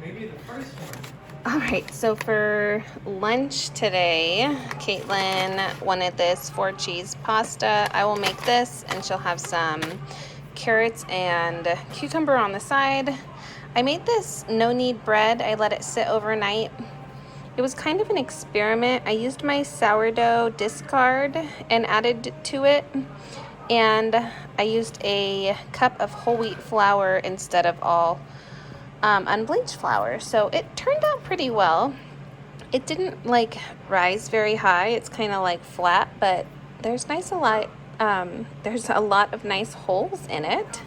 Maybe the first one. All right, so for lunch today, Caitlin wanted this 4-cheese pasta. I will make this, and she'll have some carrots and cucumber on the side. I made this no-knead bread. I let it sit overnight. It was kind of an experiment. I used my sourdough discard and added to it, and I used a cup of whole wheat flour instead of all unbleached flour. So it turned out pretty well. It didn't like rise very high. It's kind of like flat, but there's there's a lot of nice holes in it.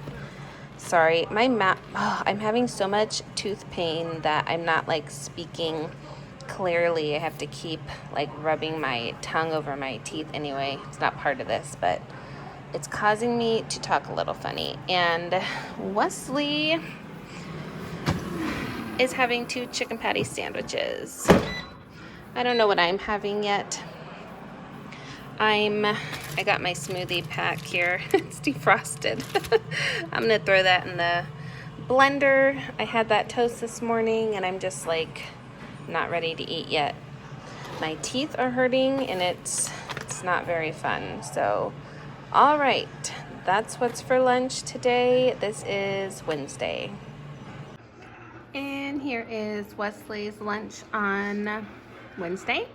Sorry, I'm having so much tooth pain that I'm not like speaking clearly. I have to keep like rubbing my tongue over my teeth anyway. It's not part of this, but it's causing me to talk a little funny. And Wesley is having 2 chicken patty sandwiches. I don't know what I'm having yet. I got my smoothie pack here. It's defrosted. I'm gonna throw that in the blender. I had that toast this morning and I'm just like not ready to eat yet. My teeth are hurting and it's not very fun. So, all right, that's what's for lunch today. This is Wednesday. And here is Wesley's lunch on Wednesday.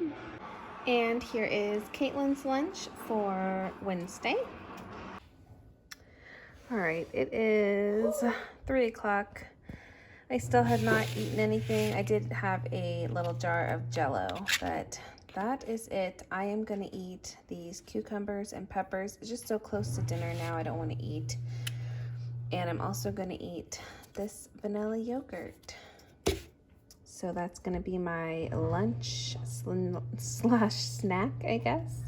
And here is Caitlin's lunch for Wednesday. All right, it is 3 o'clock. I still have not eaten anything. I did have a little jar of Jell-O, but that is it. I am gonna eat these cucumbers and peppers. It's just so close to dinner now, I don't wanna eat. And I'm also gonna eat this vanilla yogurt. So that's gonna be my lunch slash snack, I guess.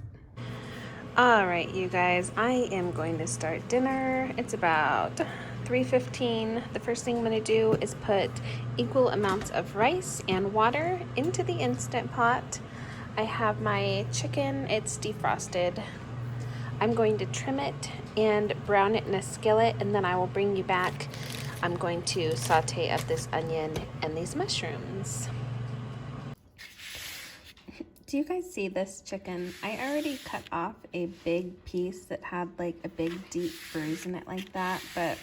All right, you guys, I am going to start dinner. It's about 3:15. The first thing I'm gonna do is put equal amounts of rice and water into the Instant Pot. I have my chicken, it's defrosted. I'm going to trim it and brown it in a skillet, and then I will bring you back. I'm going to saute up this onion and these mushrooms. Do you guys see this chicken? I already cut off a big piece that had like a big deep bruise in it like that, but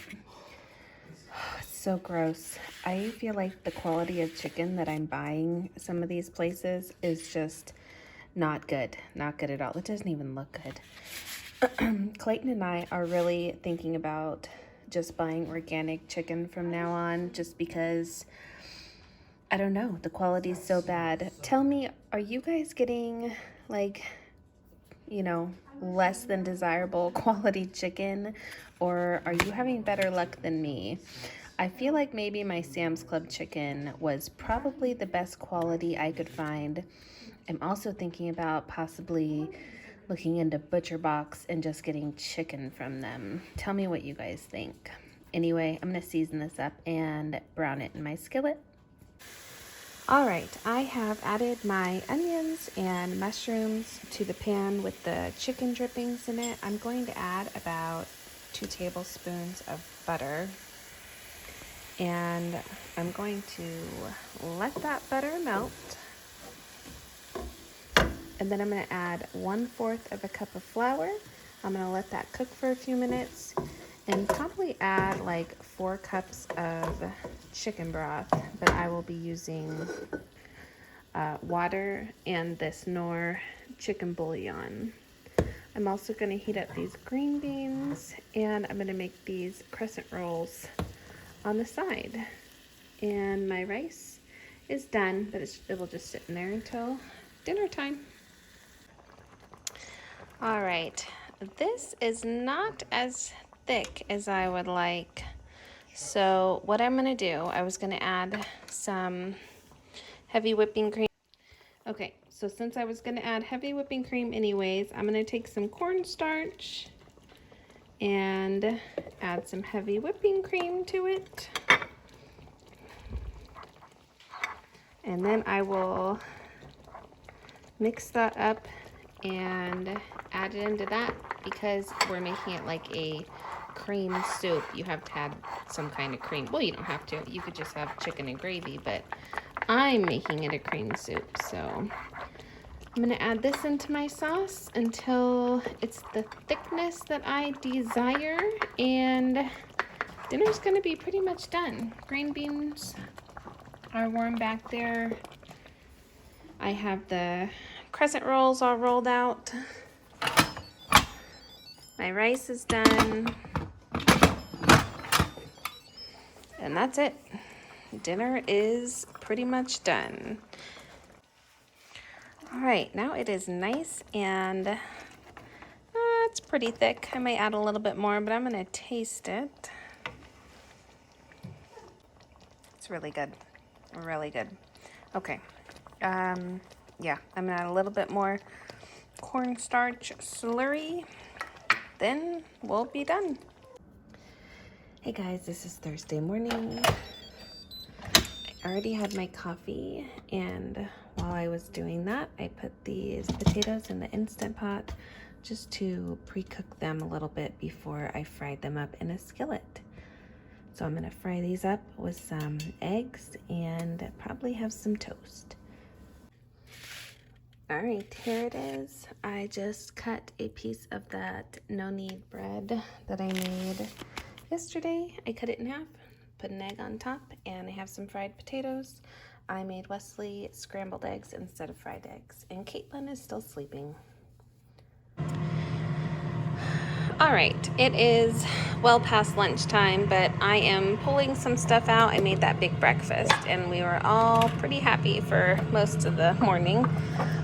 it's so gross. I feel like the quality of chicken that I'm buying some of these places is just not good. Not good at all. It doesn't even look good. Clayton and I are really thinking about just buying organic chicken from now on, just because, I don't know, the quality is so bad. Tell me, are you guys getting like, you know, less than desirable quality chicken, or are you having better luck than me? I feel like maybe my Sam's Club chicken was probably the best quality I could find. I'm also thinking about possibly looking into Butcher Box and just getting chicken from them. Tell me what you guys think. Anyway, I'm gonna season this up and brown it in my skillet. All right, I have added my onions and mushrooms to the pan with the chicken drippings in it. I'm going to add about 2 tablespoons of butter. And I'm going to let that butter melt. And then I'm going to add 1/4 of a cup of flour. I'm going to let that cook for a few minutes and probably add like 4 cups of chicken broth, but I will be using water and this Knorr chicken bouillon. I'm also going to heat up these green beans, and I'm going to make these crescent rolls on the side. And my rice is done, but it will just sit in there until dinner time. All right, this is not as thick as I would like. So what I'm gonna do, I was gonna add some heavy whipping cream. Okay, so since I was gonna add heavy whipping cream anyways, I'm gonna take some cornstarch and add some heavy whipping cream to it. And then I will mix that up and add it into that, because we're making it like a cream soup. You have to add some kind of cream. Well, you don't have to. You could just have chicken and gravy, but I'm making it a cream soup. So I'm gonna add this into my sauce until it's the thickness that I desire, and dinner's gonna be pretty much done. Green beans are warm back there. I have the crescent rolls all rolled out. My rice is done. And that's it. Dinner is pretty much done. All right, now it is nice and it's pretty thick. I might add a little bit more, but I'm gonna taste it. It's really good, really good. Okay, yeah, I'm gonna add a little bit more cornstarch slurry, then we'll be done. Hey guys, this is Thursday morning. I already had my coffee, and while I was doing that, I put these potatoes in the Instant Pot just to pre-cook them a little bit before I fried them up in a skillet. So I'm gonna fry these up with some eggs and probably have some toast. All right, here it is. I just cut a piece of that no-knead bread that I made yesterday. I cut it in half, put an egg on top, and I have some fried potatoes. I made Wesley scrambled eggs instead of fried eggs, and Caitlin is still sleeping. All right, it is well past lunchtime, but I am pulling some stuff out. I made that big breakfast, and we were all pretty happy for most of the morning.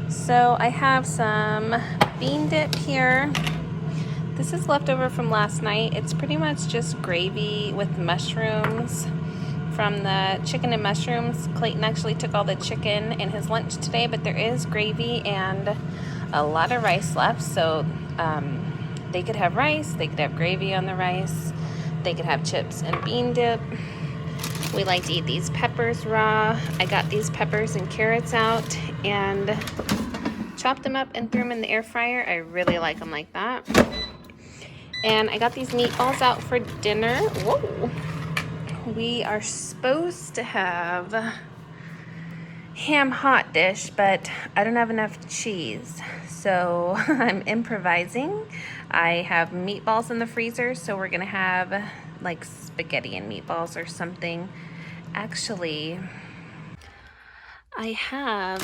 So I have some bean dip here. This is leftover from last night. It's pretty much just gravy with mushrooms from the chicken and mushrooms. Clayton actually took all the chicken in his lunch today, but there is gravy and a lot of rice left. So they could have rice, they could have gravy on the rice, they could have chips and bean dip. We like to eat these peppers raw. I got these peppers and carrots out and chopped them up and threw them in the air fryer. I really like them like that. And I got these meatballs out for dinner. Whoa. We are supposed to have ham hot dish, but I don't have enough cheese. So I'm improvising. I have meatballs in the freezer, so we're gonna have like spaghetti and meatballs or something. Actually, I have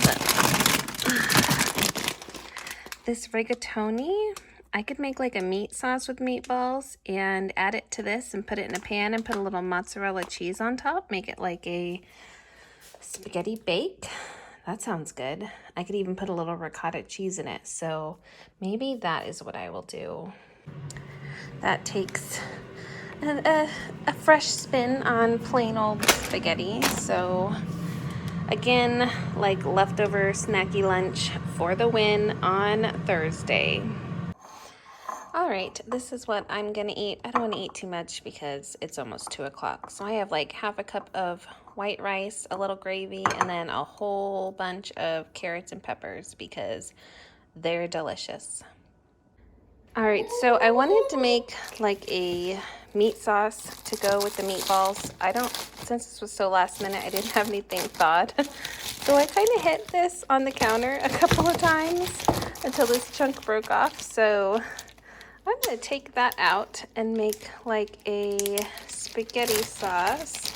this rigatoni. I could make like a meat sauce with meatballs and add it to this and put it in a pan and put a little mozzarella cheese on top. Make it like a spaghetti bake. That sounds good. I could even put a little ricotta cheese in it. So maybe that is what I will do. That takes a fresh spin on plain old spaghetti. So again, like leftover snacky lunch for the win on Thursday. All right, this is what I'm gonna eat. I don't wanna eat too much because it's almost 2 o'clock. So I have like half a cup of white rice, a little gravy, and then a whole bunch of carrots and peppers because they're delicious. All right, so I wanted to make like a meat sauce to go with the meatballs. Since this was so last minute, I didn't have anything thawed. So I kind of hit this on the counter a couple of times until this chunk broke off. So I'm gonna take that out and make like a spaghetti sauce.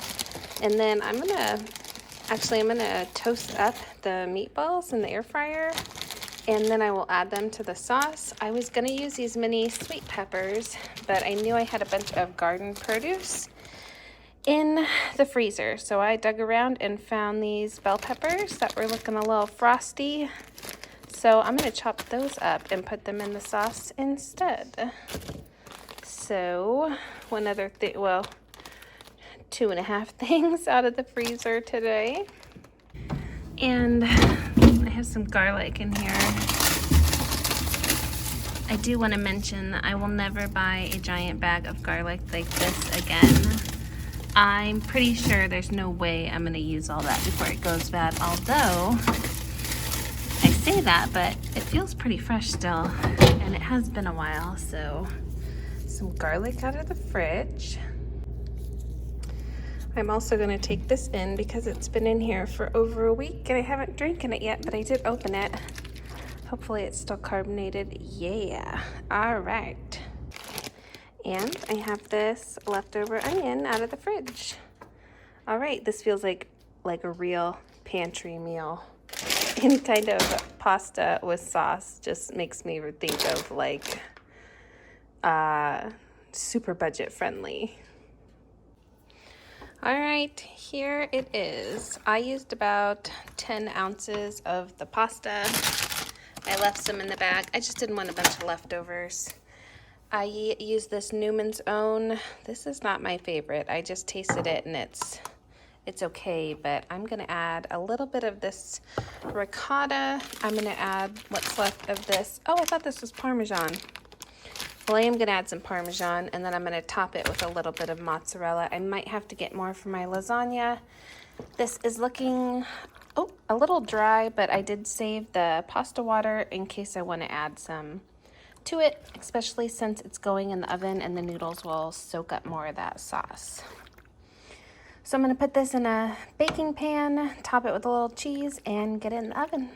And then I'm gonna toast up the meatballs in the air fryer, and then I will add them to the sauce. I was gonna use these mini sweet peppers, but I knew I had a bunch of garden produce in the freezer. So I dug around and found these bell peppers that were looking a little frosty. So I'm gonna chop those up and put them in the sauce instead. So one other thing, well, 2.5 things out of the freezer today. And I have some garlic in here. I do want to mention that I will never buy a giant bag of garlic like this again. I'm pretty sure there's no way I'm going to use all that before it goes bad, although I say that, but it feels pretty fresh still, and it has been a while. So some garlic out of the fridge. I'm also going to take this in because it's been in here for over a week and I haven't drinking it yet, but I did open it. Hopefully it's still carbonated. Yeah. All right. And I have this leftover onion out of the fridge. All right, this feels like a real pantry meal. Any kind of pasta with sauce just makes me think of like super budget friendly. All right, here it is. I used about 10 ounces of the pasta. I left some in the bag. I just didn't want a bunch of leftovers. I used this Newman's Own. This is not my favorite. I just tasted it and it's okay, but I'm gonna add a little bit of this ricotta. I'm gonna add what's left of this. Oh, I thought this was Parmesan. Well, I am gonna add some Parmesan and then I'm gonna top it with a little bit of mozzarella. I might have to get more for my lasagna. This is looking, a little dry, but I did save the pasta water in case I wanna add some to it, especially since it's going in the oven and the noodles will soak up more of that sauce. So I'm gonna put this in a baking pan, top it with a little cheese, and get it in the oven.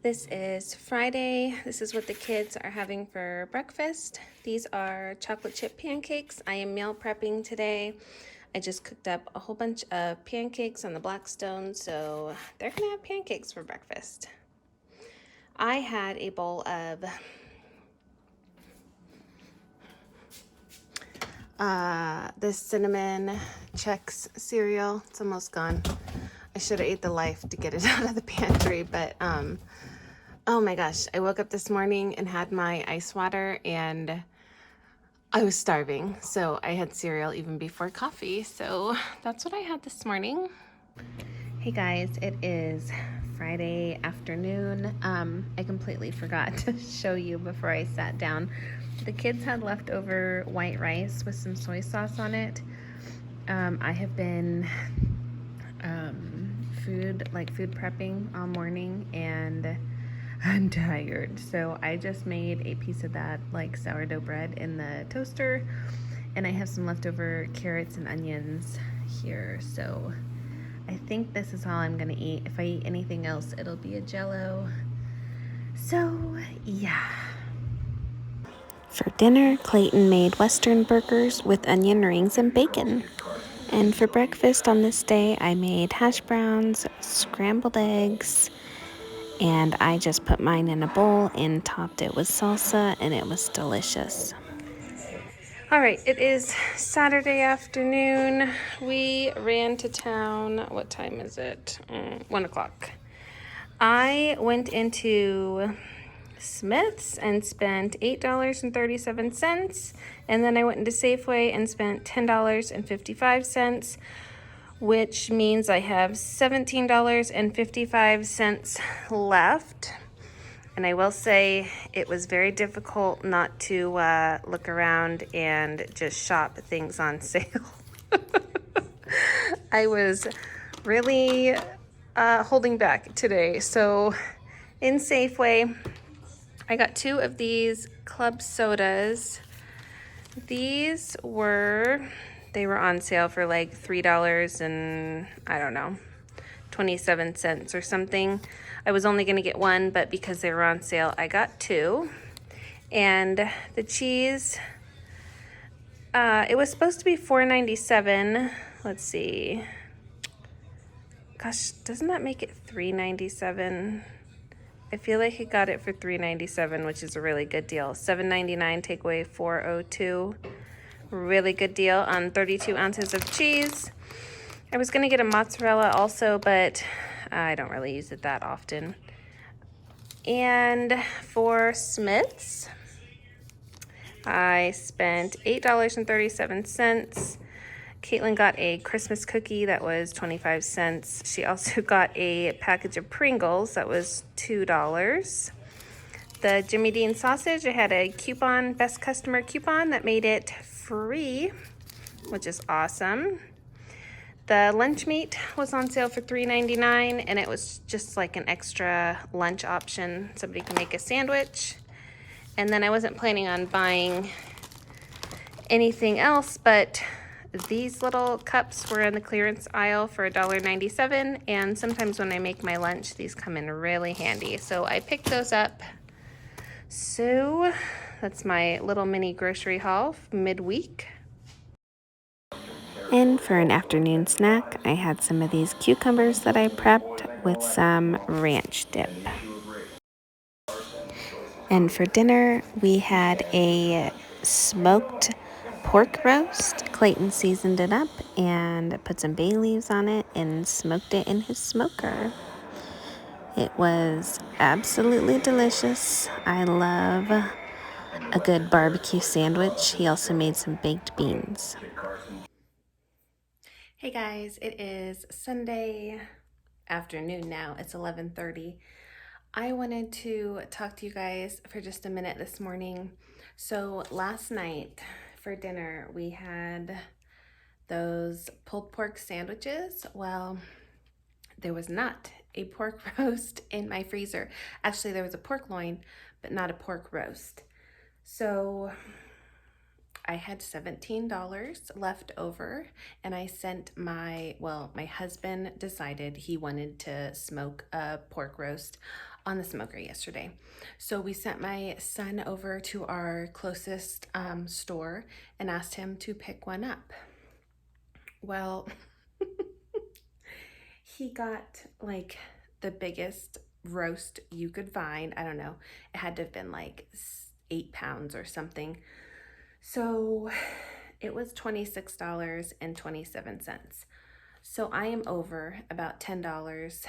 This is Friday. This is what the kids are having for breakfast. These are chocolate chip pancakes. I am meal prepping today. I just cooked up a whole bunch of pancakes on the Blackstone, so they're gonna have pancakes for breakfast. I had a bowl of this cinnamon Chex cereal. It's almost gone. I should have ate the life to get it out of the pantry, but oh my gosh, I woke up this morning and had my ice water and I was starving, so I had cereal even before coffee. So that's what I had this morning. Hey guys, it is Friday afternoon. I completely forgot to show you before I sat down. The kids had leftover white rice with some soy sauce on it. I have been food prepping all morning and I'm tired, so I just made a piece of that like sourdough bread in the toaster, and I have some leftover carrots and onions here, so I think this is all I'm gonna eat. If I eat anything else, it'll be a Jell-O. So yeah. For dinner, Clayton made Western burgers with onion rings and bacon. And for breakfast on this day, I made hash browns, scrambled eggs, and I just put mine in a bowl and topped it with salsa, and it was delicious. All right, it is Saturday afternoon. We ran to town. What time is it? 1 o'clock. I went into Smith's and spent $8.37, and then I went into Safeway and spent $10.55, which means I have $17.55 left. And I will say it was very difficult not to look around and just shop things on sale. I was really holding back today. So in Safeway, I got 2 of these club sodas. These were on sale for like $3 and I don't know, 27 cents or something. I was only gonna get 1, but because they were on sale, I got 2. And the cheese, it was supposed to be $4.97. Let's see. Gosh, doesn't that make it $3.97? I feel like I got it for $3.97, which is a really good deal. $7.99 take away $4.02. Really good deal on 32 ounces of cheese. I was gonna get a mozzarella also, but I don't really use it that often. And for Smith's, I spent $8.37. Caitlin got a Christmas cookie that was 25 cents. She also got a package of Pringles that was $2. The Jimmy Dean sausage, I had a coupon, best customer coupon that made it free, which is awesome. The lunch meat was on sale for $3.99, and it was just like an extra lunch option. Somebody can make a sandwich. And then I wasn't planning on buying anything else, but these little cups were in the clearance aisle for $1.97, and sometimes when I make my lunch, these come in really handy. So I picked those up. So that's my little mini grocery haul midweek. And for an afternoon snack, I had some of these cucumbers that I prepped with some ranch dip. And for dinner, we had a smoked pork roast. Clayton seasoned it up and put some bay leaves on it and smoked it in his smoker. It was absolutely delicious. I love a good barbecue sandwich. He also made some baked beans. Hey guys, it is Sunday afternoon now. It's 11:30. I wanted to talk to you guys for just a minute this morning. So last night for dinner, we had those pulled pork sandwiches. Well, there was not a pork roast in my freezer. Actually, there was a pork loin, but not a pork roast. So I had $17 left over, and I sent my husband decided he wanted to smoke a pork roast on the smoker yesterday. So we sent my son over to our closest store and asked him to pick one up. Well, he got like the biggest roast you could find. I don't know. It had to have been like 8 pounds or something. So it was $26.27. So I am over about $10.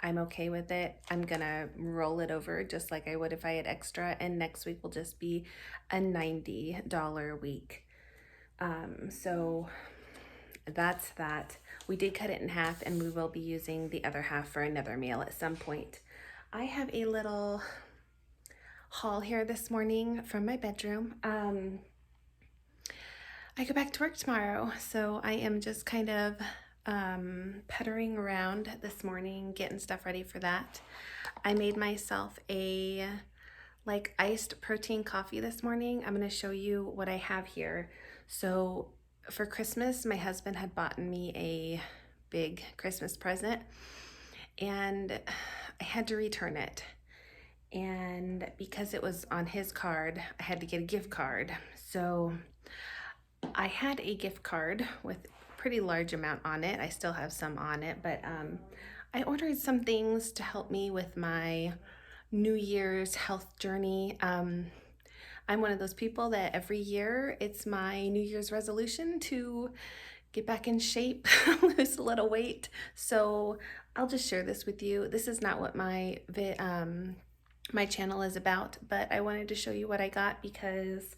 I'm okay with it. I'm gonna roll it over just like I would if I had extra, and next week will just be a $90 week. So that's that. We did cut it in half, and we will be using the other half for another meal at some point. I have a little haul here this morning from my bedroom. I go back to work tomorrow, so I am just kind of puttering around this morning, getting stuff ready for that. I made myself a iced protein coffee this morning. I'm going to show you what I have here. So for Christmas, my husband had bought me a big Christmas present, and I had to return it. And because it was on his card, I had to get a gift card. So I had a gift card with a pretty large amount on it. I still have some on it, but I ordered some things to help me with my New Year's health journey. I'm one of those people that every year it's my New Year's resolution to get back in shape, lose a little weight. So I'll just share this with you. This is not what my channel is about, but I wanted to show you what I got because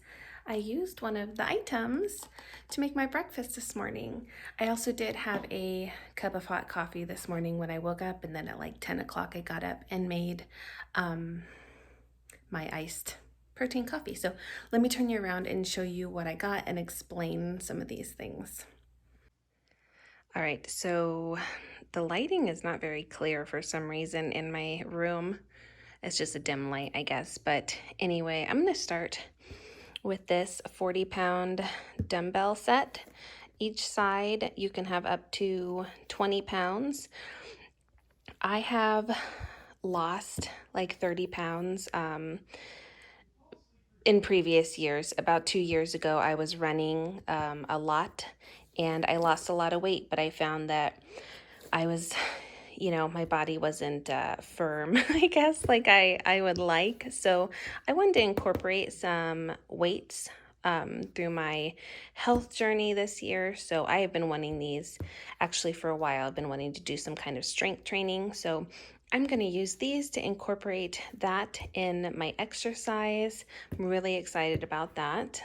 I used one of the items to make my breakfast this morning. I also did have a cup of hot coffee this morning when I woke up, and then at like 10 o'clock I got up and made my iced protein coffee. So let me turn you around and show you what I got and explain some of these things. All right, so the lighting is not very clear for some reason in my room. It's just a dim light, I guess. But anyway, I'm going to start with this 40-pound dumbbell set. Each side you can have up to 20 pounds. I have lost like 30 pounds in previous years. About 2 years ago, I was running a lot, and I lost a lot of weight, but I found that I was, my body wasn't firm, I guess, like I would like. So I wanted to incorporate some weights through my health journey this year. So I have been wanting these actually for a while. I've been wanting to do some kind of strength training. So I'm going to use these to incorporate that in my exercise. I'm really excited about that.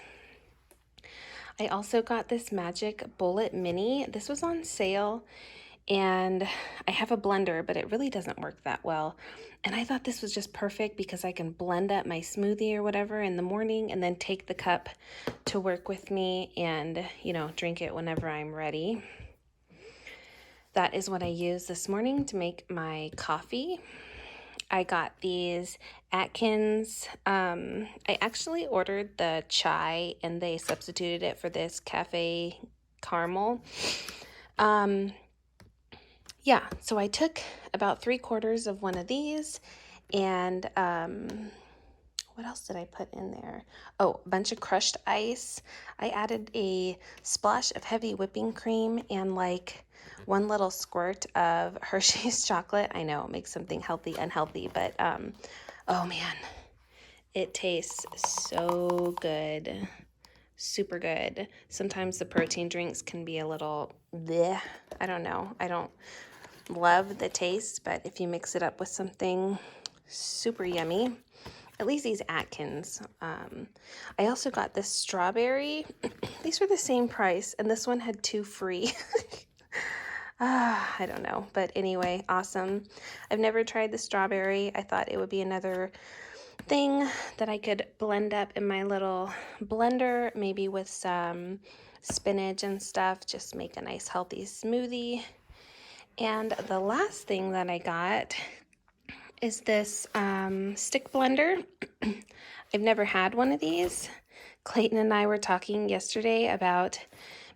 I also got this Magic Bullet Mini. This was on sale, and I have a blender, but it really doesn't work that well. And I thought this was just perfect because I can blend up my smoothie or whatever in the morning and then take the cup to work with me and, drink it whenever I'm ready. That is what I used this morning to make my coffee. I got these Atkins. I actually ordered the chai and they substituted it for this cafe caramel. Yeah, so I took about 3/4 of one of these and what else did I put in there? Oh, a bunch of crushed ice. I added a splash of heavy whipping cream and like one little squirt of Hershey's chocolate. I know it makes something healthy unhealthy, but oh man, it tastes so good. Super good. Sometimes the protein drinks can be a little bleh. I don't know. I don't love the taste, but if you mix it up with something super yummy, at least these Atkins. I also got this strawberry. These were the same price, and this one had 2 free. I don't know, but anyway, awesome. I've never tried the strawberry. I thought it would be another thing that I could blend up in my little blender, maybe with some spinach and stuff, just make a nice healthy smoothie. And the last thing that I got is this stick blender. I've never had one of these. Clayton and I were talking yesterday about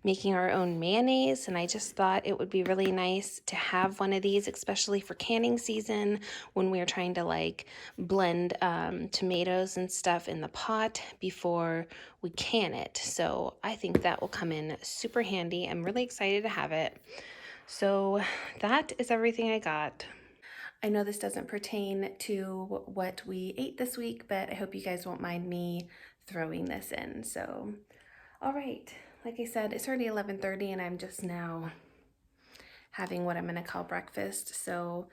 making our own mayonnaise, and I just thought it would be really nice to have one of these, especially for canning season when we're trying to like blend tomatoes and stuff in the pot before we can it. So I think that will come in super handy. I'm really excited to have it. So that is everything I got. I know this doesn't pertain to what we ate this week, but I hope you guys won't mind me throwing this in. So, all right, like I said, it's already 11:30 and I'm just now having what I'm gonna call breakfast. So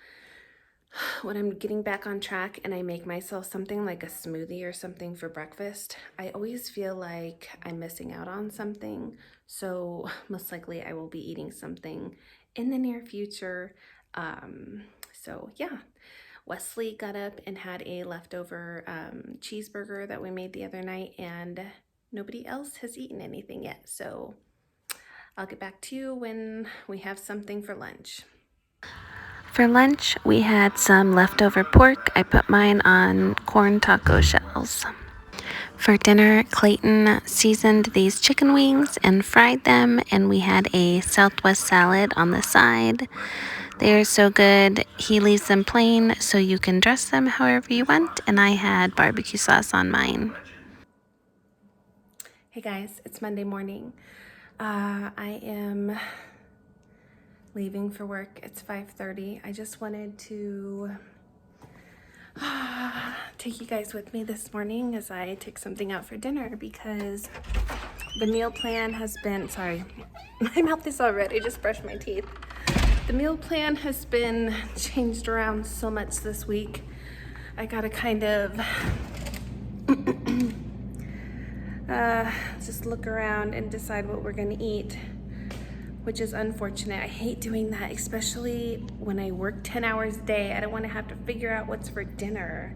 when I'm getting back on track and I make myself something like a smoothie or something for breakfast, I always feel like I'm missing out on something. So most likely I will be eating something in the near future. So yeah, Wesley got up and had a leftover cheeseburger that we made the other night, and nobody else has eaten anything yet. So I'll get back to you when we have something for lunch. For lunch, we had some leftover pork. I put mine on corn taco shells. For dinner, Clayton seasoned these chicken wings and fried them, and we had a Southwest salad on the side. They are so good. He leaves them plain so you can dress them however you want, and I had barbecue sauce on mine. Hey guys, it's Monday morning. I am leaving for work. It's 5:30. I just wanted to take you guys with me this morning as I take something out for dinner because the meal plan has been, sorry, my mouth is all red. I just brushed my teeth. The meal plan has been changed around so much this week. I gotta kind of just look around and decide what we're gonna eat, which is unfortunate. I hate doing that, especially when I work 10 hours a day. I don't want to have to figure out what's for dinner.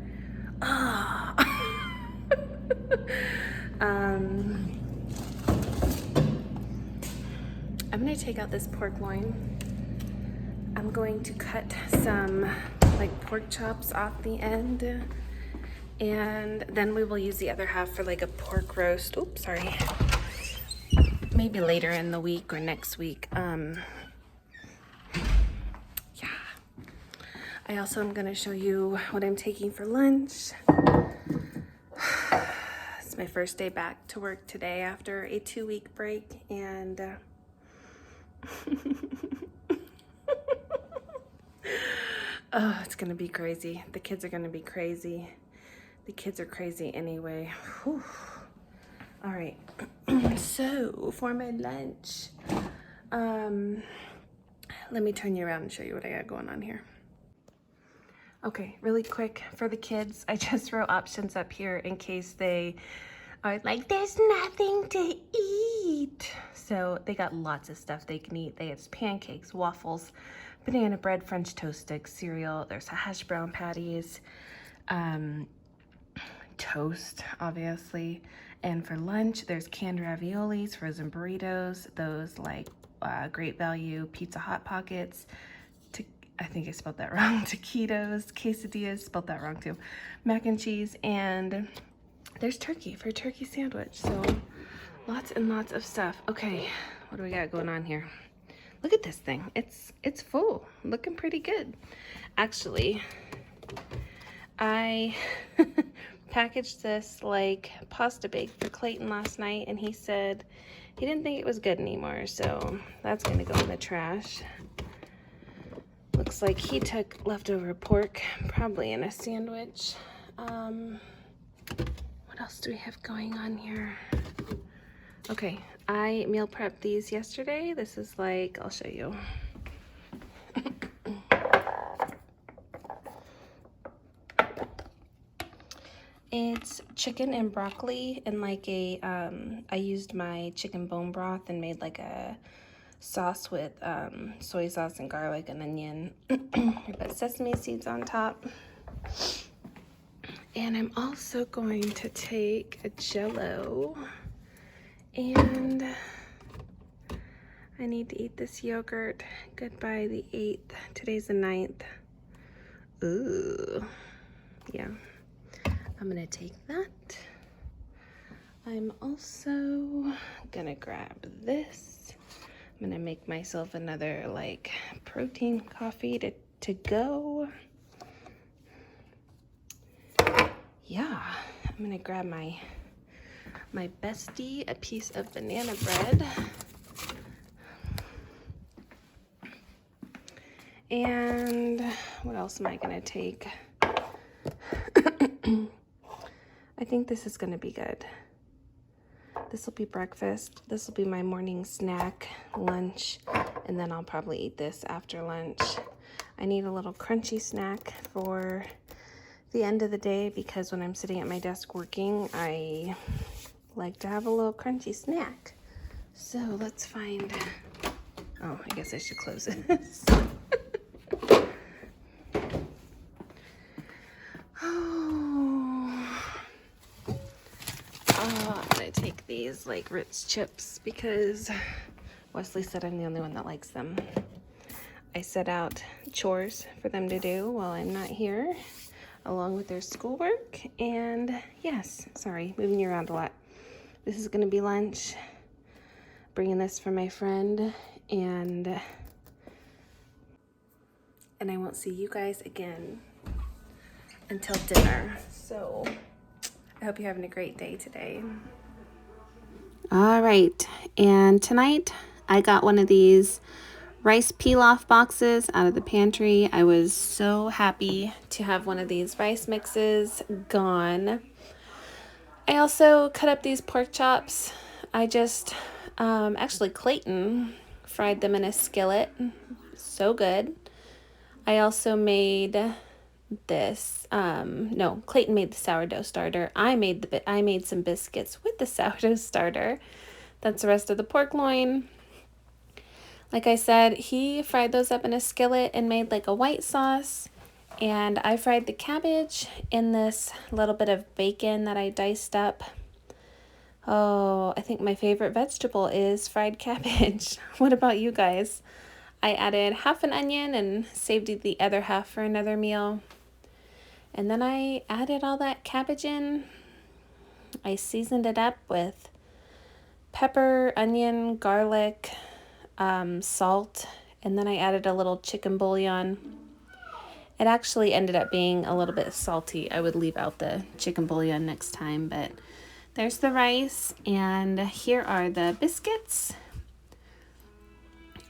I'm gonna take out this pork loin. I'm going to cut some like pork chops off the end, and then we will use the other half for like a pork roast. Oops, sorry. Maybe later in the week or next week. Yeah. I also am gonna show you what I'm taking for lunch. It's my first day back to work today after a 2-week break, and oh, it's gonna be crazy. The kids are gonna be crazy. The kids are crazy anyway. Whew. All right, so for my lunch, let me turn you around and show you what I got going on here. Okay, really quick for the kids, I just wrote options up here in case they are like, there's nothing to eat. So they got lots of stuff they can eat. They have pancakes, waffles, banana bread, French toast sticks, cereal. There's hash brown patties, toast, obviously. And for lunch, there's canned raviolis, frozen burritos, those like Great Value Pizza Hot Pockets, I think I spelled that wrong, taquitos, quesadillas, spelled that wrong too, mac and cheese, and there's turkey for a turkey sandwich. So lots and lots of stuff. Okay, what do we got going on here? Look at this thing. It's full, looking pretty good. Actually, I packaged this like pasta bake for Clayton last night, and he said he didn't think it was good anymore, so that's gonna go in the trash. Looks like he took leftover pork, probably in a sandwich. What else do we have going on here? Okay, I meal prepped these yesterday. This is like, I'll show you. It's chicken and broccoli and like a, I used my chicken bone broth and made like a sauce with soy sauce and garlic and onion. I put sesame seeds on top. And I'm also going to take a Jell-O, and I need to eat this yogurt. Goodbye the 8th. Today's the 9th. Ooh, yeah. I'm gonna take that. I'm also gonna grab this. I'm gonna make myself another like protein coffee to go. Yeah, I'm gonna grab my bestie a piece of banana bread. And what else am I gonna take? I think this is gonna be good. This will be breakfast. This will be my morning snack, lunch, and then I'll probably eat this after lunch. I need a little crunchy snack for the end of the day because when I'm sitting at my desk working, I like to have a little crunchy snack. So let's find, oh, I guess I should close this. I'm gonna take these like Ritz chips because Wesley said I'm the only one that likes them. I set out chores for them to do while I'm not here, along with their schoolwork. And yes, sorry, moving you around a lot. This is gonna be lunch. Bringing this for my friend, and I won't see you guys again until dinner. So I hope you're having a great day today. All right, and tonight I got one of these rice pilaf boxes out of the pantry. I was so happy to have one of these rice mixes gone. I also cut up these pork chops. I just, actually Clayton fried them in a skillet. So good. I also made this, no, Clayton made the sourdough starter. I made some biscuits with the sourdough starter. That's the rest of the pork loin. Like I said, he fried those up in a skillet and made like a white sauce. And I fried the cabbage in this little bit of bacon that I diced up. Oh, I think my favorite vegetable is fried cabbage. What about you guys? I added half an onion and saved the other half for another meal. And then I added all that cabbage in. I seasoned it up with pepper, onion, garlic, salt, and then I added a little chicken bouillon. It actually ended up being a little bit salty. I would leave out the chicken bouillon next time, but there's the rice, and here are the biscuits.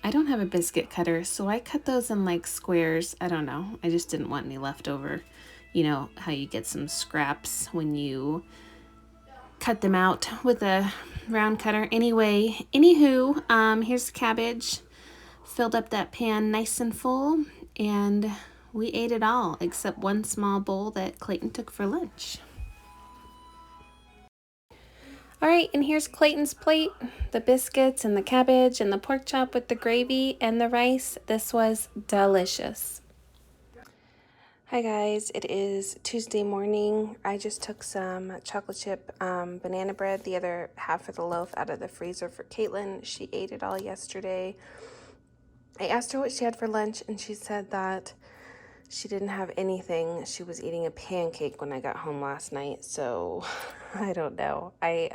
I don't have a biscuit cutter, so I cut those in like squares. I don't know. I just didn't want any leftover. You know how you get some scraps when you cut them out with a round cutter. Anyway, anywho, here's the cabbage. Filled up that pan nice and full, and we ate it all except one small bowl that Clayton took for lunch. All right, and here's Clayton's plate. The biscuits and the cabbage and the pork chop with the gravy and the rice. This was delicious. Hi guys, it is Tuesday morning. I just took some chocolate chip banana bread, the other half of the loaf out of the freezer for Caitlin. She ate it all yesterday. I asked her what she had for lunch, and she said that she didn't have anything. She was eating a pancake when I got home last night, so I don't know. I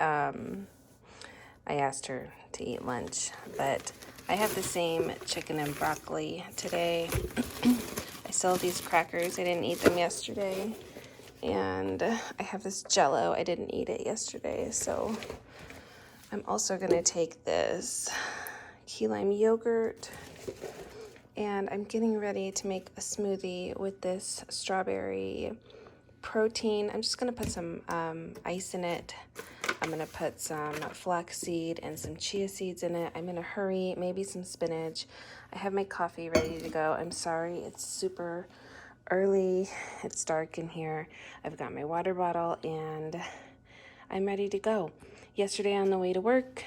asked her to eat lunch, but I have the same chicken and broccoli today. I still have these crackers. I didn't eat them yesterday. And I have this Jell-O. I didn't eat it yesterday, so I'm also gonna take this key lime yogurt, and I'm getting ready to make a smoothie with this strawberry protein. I'm just gonna put some ice in it. I'm gonna put some flaxseed and some chia seeds in it. I'm in a hurry, maybe some spinach. I have my coffee ready to go. I'm sorry, it's super early. It's dark in here. I've got my water bottle and I'm ready to go. Yesterday on the way to work,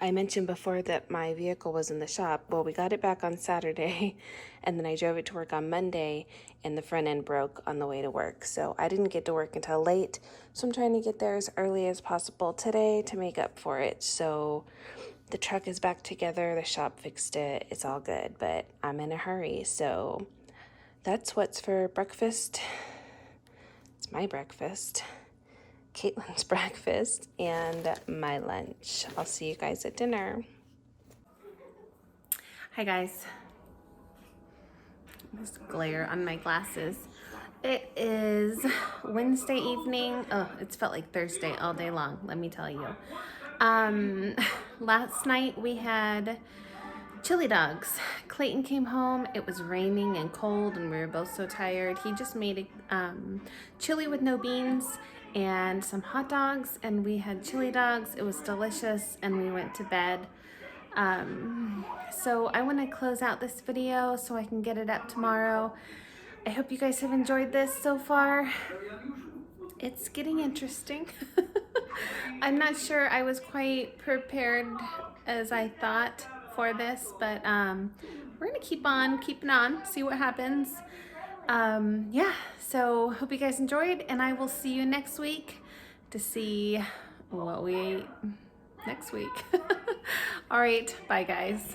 I mentioned before that my vehicle was in the shop. Well, we got it back on Saturday, and then I drove it to work on Monday, and the front end broke on the way to work. So I didn't get to work until late, so I'm trying to get there as early as possible today to make up for it. So the truck is back together, the shop fixed it, it's all good, but I'm in a hurry. So that's what's for breakfast. It's my breakfast, Caitlin's breakfast, and my lunch. I'll see you guys at dinner. Hi guys. This glare on my glasses. It is Wednesday evening. Oh, it's felt like Thursday all day long, let me tell you. Last night we had chili dogs. Clayton came home. It was raining and cold and we were both so tired. He just made chili with no beans and some hot dogs, and we had chili dogs. It was delicious, and we went to bed. So I want to close out this video so I can get it up tomorrow. I hope you guys have enjoyed this so far. It's getting interesting. I'm not sure I was quite prepared as I thought for this, but we're gonna keep on keeping on, see what happens. Yeah, so hope you guys enjoyed, and I will see you next week to see what we ate next week. All right, bye guys.